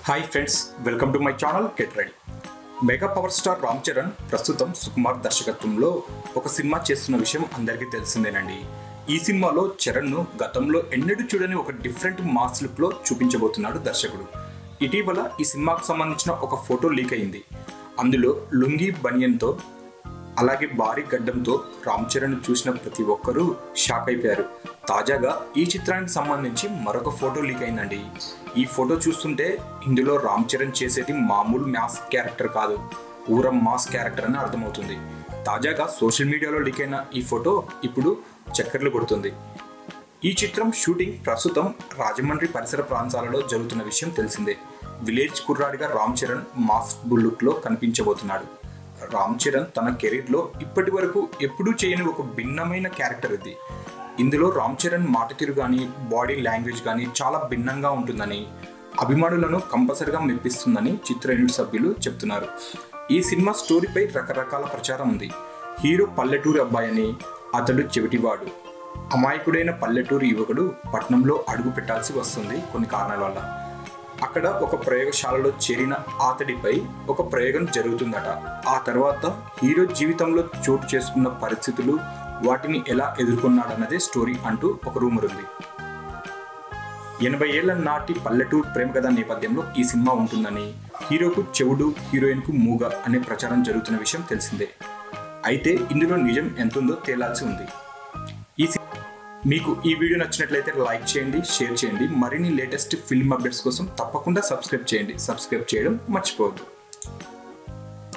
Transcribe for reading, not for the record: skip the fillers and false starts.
Hi friends, welcome to my channel get ready. Mega power star Ram Charan ప్రస్తుతం సుకుమార్ దర్శకత్వంలో ఒక cinema చేస్తున్న విషయం అందరికీ తెలిసిందేనండి. ఈ సినిమాలో చరణ్ను గతంలో ఎన్నడూ చూడని ఒక డిఫరెంట్ మాస్ లుక్లో చూపించబోతున్నాడు దర్శకుడు. ఇటీవల ఈ సినిమాకు సంబంధించిన ఒక ఫోటో లీక్ అయింది. అందులో లుంగీ బనియన్తో అలాగే భారీ గడ్డంతో రామ్ చరణ్ చూసిన ప్రతి ఒక్కరూ షాక్ అయిపోయారు. తాజాగా ఈ చిత్రానికి సంబంధించి మరొక ఫోటో లీక్ అయిందండి. ఈ ఫోటో చూస్తుంటే ఇందులో రామ్ చరణ్ చేసేది మామూలు మాస్ క్యారెక్టర్ కాదు, ఊరం మాస్ క్యారెక్టర్ అని అర్థమవుతుంది. తాజాగా సోషల్ మీడియాలో లీక్ అయిన ఈ ఫోటో ఇప్పుడు చక్కర్లు కొడుతుంది. ఈ చిత్రం షూటింగ్ ప్రస్తుతం రాజమండ్రి పరిసర ప్రాంతాలలో జరుగుతున్న విషయం తెలిసిందే. విలేజ్ కుర్రాడిగా రామ్ చరణ్ మాస్ లుక్లో కనిపించబోతున్నాడు. రామ్ చరణ్ తన కెరీర్లో ఇప్పటి వరకు ఎప్పుడూ చేయని ఒక భిన్నమైన క్యారెక్టర్ ఇది. ఇందులో రామ్ చరణ్ మాట తీరు కానీ బాడీ లాంగ్వేజ్ కానీ చాలా భిన్నంగా ఉంటుందని, అభిమానులను కంపల్సరిగా మెప్పిస్తుందని చిత్ర యూనిట్ సభ్యులు చెప్తున్నారు. ఈ సినిమా స్టోరీపై రకరకాల ప్రచారం ఉంది. హీరో పల్లెటూరి అబ్బాయి అని, అతడు చెవిటివాడు, అమాయకుడైన పల్లెటూరి యువకుడు పట్నంలో అడుగు పెట్టాల్సి వస్తుంది కొన్ని కారణాల వల్ల. అక్కడ ఒక ప్రయోగశాలలో చేరిన అతడిపై ఒక ప్రయోగం జరుగుతుందట. ఆ తర్వాత హీరో జీవితంలో చోటు చేసుకున్న పరిస్థితులు, వాటిని ఎలా ఎదుర్కొన్నాడన్నదే స్టోరీ అంటూ ఒక రూమర్ ఉంది. 80 ఏళ్ల నాటి పల్లెటూరు ప్రేమ కథ నేపథ్యంలో ఈ సినిమా ఉంటుందని, హీరోకు చెవుడు, హీరోయిన్కు మూగ అనే ప్రచారం జరుగుతున్న విషయం తెలిసిందే. అయితే ఇందులో నిజం ఎంతుందో తేలాల్సి ఉంది. మీకు ఈ వీడియో నచ్చినట్లయితే లైక్ చేయండి, షేర్ చేయండి. మరిన్ని లేటెస్ట్ ఫిల్మ్ అప్డేట్స్ కోసం తప్పకుండా సబ్స్క్రైబ్ చేయండి. సబ్స్క్రైబ్ చేయడం మర్చిపోవద్దు.